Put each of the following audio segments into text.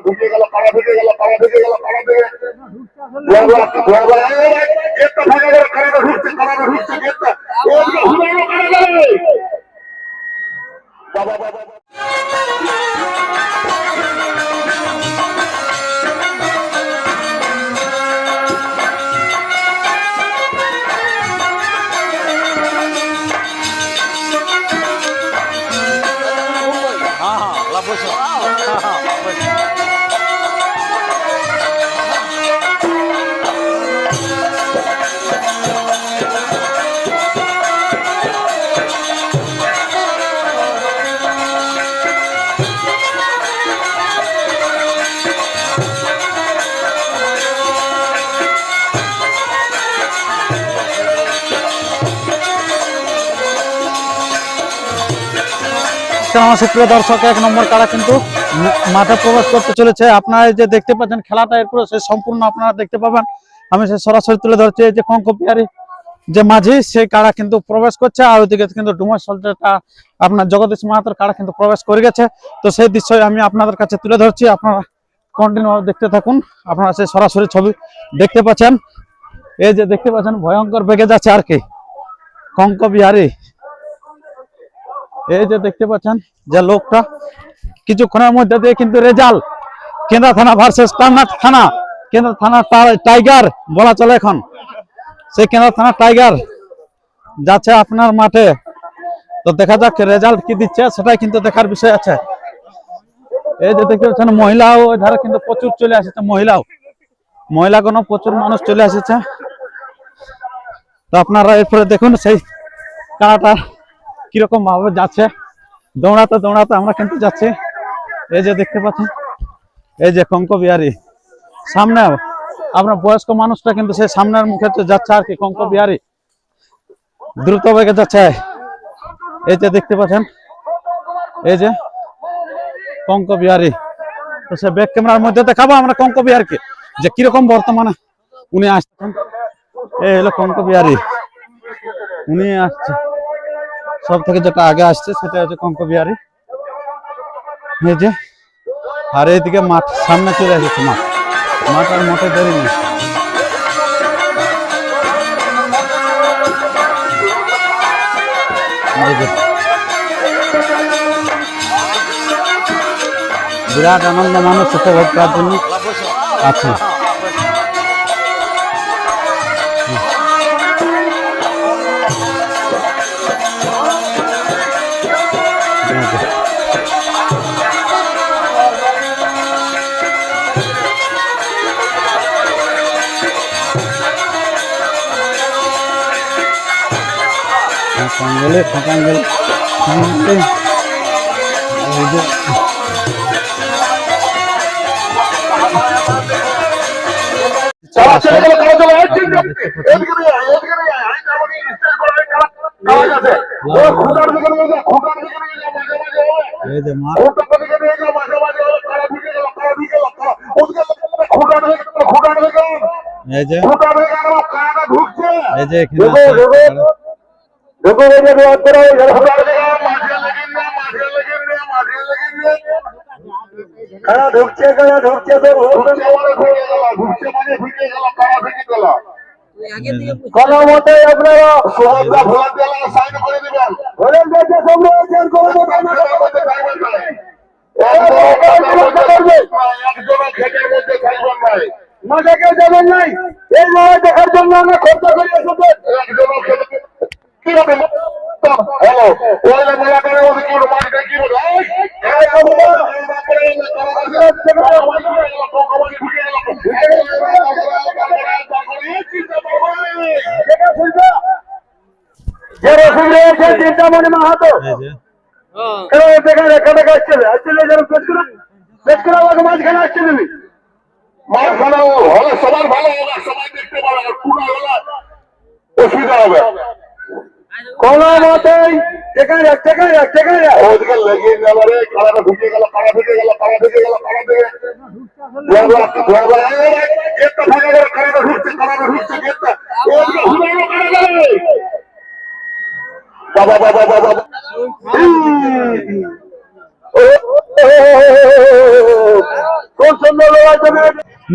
ঢুকে গেল কারা ঢুকে গেল কারা ঢুকে গেল কারা ঢুকে গেটটা ভাঙা গেল কারা ঢুকছে গেটটা বাবা বাবা সুপ্রিয় দর্শক, 1 নম্বর কারা কিন্তু মাঠে প্রবেশ করতে চলেছে। আপনারা যে দেখতে পাচ্ছেন খেলাটা এরপর সে সম্পূর্ণ আপনারা দেখতে পাবেন। আমি সে সরাসরি তুলে ধরছি। এই যে কঙ্কপিয়ারি যে মাঝি সেই কারা কিন্তু প্রবেশ করছে, আর ওইদিকে কিন্তু ডুমারসলটা আপনার জগদীশ মাহাতোর কারা কিন্তু প্রবেশ করে গেছে। তো সেই দৃশ্য আমি আপনাদের কাছে তুলে ধরছি, আপনারা কন্টিনিউ দেখতে থাকুন। আপনারা সেই সরাসরি ছবি দেখতে পাচ্ছেন। এই যে দেখতে পাচ্ছেন ভয়ঙ্কর বেগে যাচ্ছে আর কি কঙ্কপিয়ারি। এই যে দেখতে পাচ্ছেন যে লোকটা কিছুক্ষণের মধ্যে দিয়ে কিন্তু রেজাল্ট কেন্দ্রা থানা ভার্সেস টার্নাট থানা। কেন্দ্রা থানা টাইগার বলা চলে এখন, সেই কেন্দ্রা থানা টাইগার যাচ্ছে আপনার মাঠে। তো দেখা যাক রেজাল্ট কি দিচ্ছে, সেটাই কিন্তু দেখার বিষয় আছে। এই যে দেখতে পাচ্ছেন মহিলাও ওই ধারে কিন্তু প্রচুর চলে আসছে, মহিলাগণ প্রচুর মানুষ চলে আসছে। তো আপনারা এরপরে দেখুন সেই খেলাটা কিরকম ভাবে যাচ্ছে। দৌড়াতে দৌড়াতে আমরা কিন্তু যাচ্ছি। এই যে দেখতে পাচ্ছেন এই যে কঙ্কপিয়ারি সামনে আপনার বয়স্ক মানুষটা কিন্তু সেই সামনের মুখে যাচ্ছে আর কি। কঙ্কপিয়ারি দ্রুত বেগে যাচ্ছে। এই যে দেখতে পাচ্ছেন এই যে কঙ্কপিয়ারি। তো সে ব্যাক ক্যামেরার মধ্যে দেখাবো আমরা কঙ্কপিয়ারিকে যে কিরকম বর্তমানে উনি আসছেন। এই হলো কঙ্কপিয়ারি, উনি আসছে সব থেকে যেটা আগে আসছে সেটা হচ্ছে কঙ্কপিয়ারি। এই যে আর এইদিকে মাঠ সামনে চলে এসেছে, মাঠ আর মোটে দেরি নেই। বিরাট আনন্দ মানুষ উপভোগ করার জন্য আছে। ফাঁকাঙ্গেল কারা ঢুকছে কোনো মতে আপনারা সাইন করে দিবেন। যাবেন নাই এই লড়াই দেখার জন্য আমরা খরচা করে কি হবে চিন্তামণি মাহাতো মাঝখানে আসছে তুমি মাঝখানে হলে সবার ভালো হবে, সবাই দেখতে পাবে, অসুবিধা হবে কোন মতেই ওদিকে লেগে যাবে। কারাটা ঢুকে গেল কারা ঢুকে গেল গেটটা ভাঙা গেল কারাটা ঢুকছে গেটটা বাবা বাবা বাবা চলছে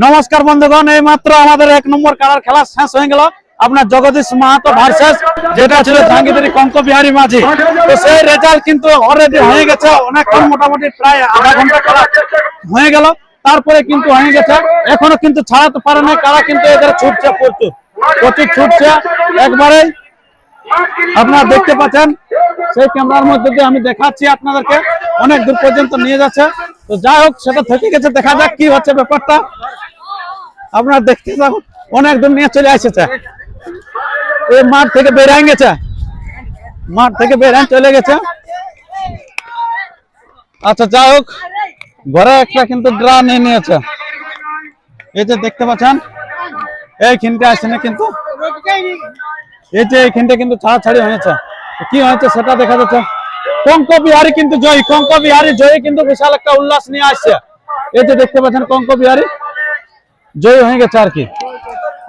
নমস্কার বন্ধুগণ, এই মাত্র আমাদের 1 নম্বর কালার খেলা শেষ হয়ে গেল। আপনার জগদীশ মাহাতো ভার্সেস যেটা ছিল জাহাঙ্গীরী কঙ্কবিহারী মাঝি। তো সেই রেজাল্ট কিন্তু অলরেডি হয়ে গেছে, অনেকক্ষণ মোটামুটি প্রায় আধা ঘন্টা খেলা হয়ে গেল। তারপরে কিন্তু হয়ে গেছে, এখনো কিন্তু ছাড়াতে পারে না কারা, কিন্তু এদের ছুটছে প্রচুর ছুটছে একবারে। আপনারা দেখতে পাচ্ছেন, সেই ক্যামেরার মধ্যে দিয়ে আমি দেখাচ্ছি আপনাদেরকে, অনেক দূর পর্যন্ত নিয়ে যাচ্ছে। তো যাই হোক, সেটা থেকে গেছে, দেখা যাক কি হচ্ছে ব্যাপারটা। আপনারা দেখতে থাকুন, অনেক দূর নিয়ে চলে এসেছে, এই মাঠ থেকে বেরিয়ে গেছে, মাঠ থেকে বেরিয়ে চলে গেছে। আচ্ছা যাই হোক, ঘরে একটা কিন্তু ড্রা নিয়ে নিয়েছে। এই যে দেখতে পাচ্ছেন, এইখানটা আসে না, কিন্তু এই যে এইখানটা কিন্তু ছাড়াছাড়ি হয়েছে। কি হয়েছে সেটা দেখা যাচ্ছে। কঙ্কবিহারী কিন্তু জয়ী, কঙ্কবিহারী জয়ী কিন্তু বিশাল একটা উল্লাস নিয়ে আসছে। এই যে দেখতে পাচ্ছেন, কঙ্কবিহারী জয়ী হয়ে গেছে আর কি।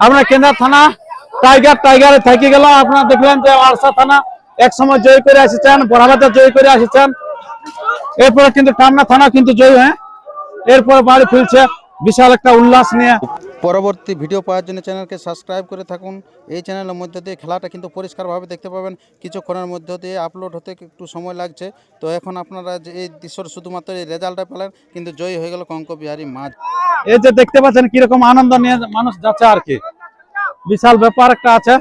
আপনার কেন্দ্র থানা টাইগারে থেকে গেল। আপনারা দেখলেন যে আরসা থানা এক সময় জয়ী করে এসেছেন, বড়াবাজার জয়ী করে এসেছেন। এরপরে কিন্তু টামনা থানা কিন্তু জয়ী হয়ে এরপরে বাড়ি ফিরছে বিশাল একটা উল্লাস নিয়ে। পরবর্তী ভিডিও পাওয়ার জন্য চ্যানেলকে সাবস্ক্রাইব করে থাকুন। এই চ্যানেলের মধ্যে দিয়ে খেলাটা কিন্তু পরিষ্কারভাবে দেখতে পাবেন। কিছুক্ষণের মধ্যে দিয়ে আপলোড হতে একটু সময় লাগছে। তো এখন আপনারা যে এই দৃশ্যর শুধুমাত্র এই রেজাল্টটা পেলেন, কিন্তু জয়ী হয়ে গেল কঙ্কবিহারী মাঝ। এই যে দেখতে পাচ্ছেন কিরকম আনন্দ নিয়ে মানুষ যাচ্ছে আর কি, বিশাল ব্যাপার একটা আছে।